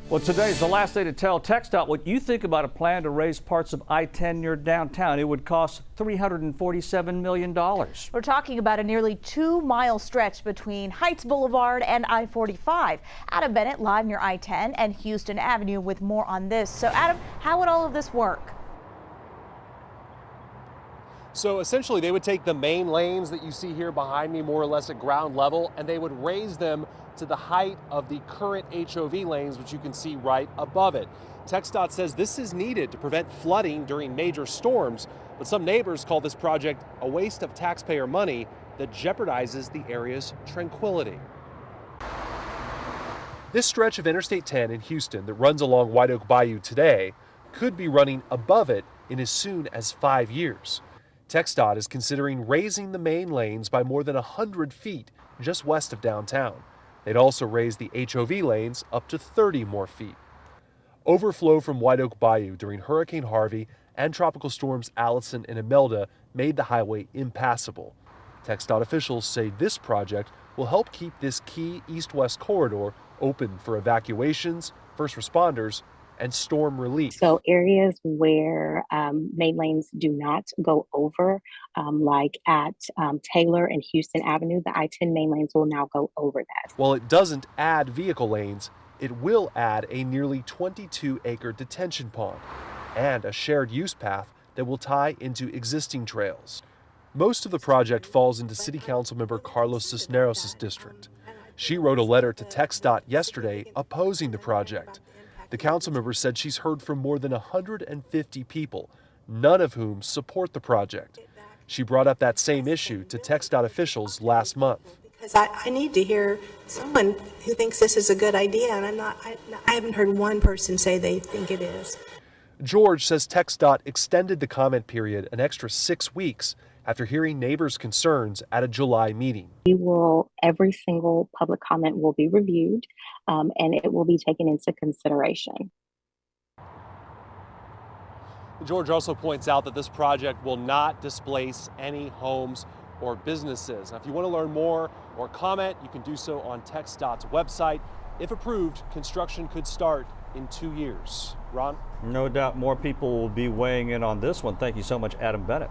Well, today's the last day to tell TxDOT what you think about a plan to raise parts of I-10 near downtown. It would cost $347 million. We're talking about a nearly 2-mile stretch between Heights Boulevard and I-45. Adam Bennett live near I-10 and Houston Avenue with more on this. So Adam, how would all of this work? So essentially they would take the main lanes that you see here behind me more or less at ground level, and they would raise them to the height of the current HOV lanes, which you can see right above it. TxDOT says this is needed to prevent flooding during major storms, but some neighbors call this project a waste of taxpayer money that jeopardizes the area's tranquility. This stretch of Interstate 10 in Houston that runs along White Oak Bayou today could be running above it in as soon as 5 years. TxDOT is considering raising the main lanes by more than 100 feet just west of downtown. They'd also raise the HOV lanes up to 30 more feet. Overflow from White Oak Bayou during Hurricane Harvey and tropical storms Allison and Imelda made the highway impassable. TxDOT officials say this project will help keep this key east-west corridor open for evacuations, first responders, and storm relief. So areas where main lanes do not go over, like at Taylor and Houston Avenue, the I-10 main lanes will now go over that. While it doesn't add vehicle lanes, it will add a nearly 22-acre detention pond and a shared use path that will tie into existing trails. Most of the project falls into City Council member Carlos Cisneros' district. She wrote a letter to TxDOT yesterday opposing the project. The council member said she's heard from more than 150 people, none of whom support the project. She brought up that same issue to TxDOT officials last month. Because I need to hear someone who thinks this is a good idea, and I haven't heard one person say they think it is. George says TxDOT extended the comment period an extra 6 weeks after hearing neighbors' concerns at a July meeting. Every single public comment will be reviewed and it will be taken into consideration. George also points out that this project will not displace any homes or businesses. Now, if you want to learn more or comment, you can do so on TxDOT's website. If approved, construction could start in 2 years. Ron? No doubt more people will be weighing in on this one. Thank you so much, Adam Bennett.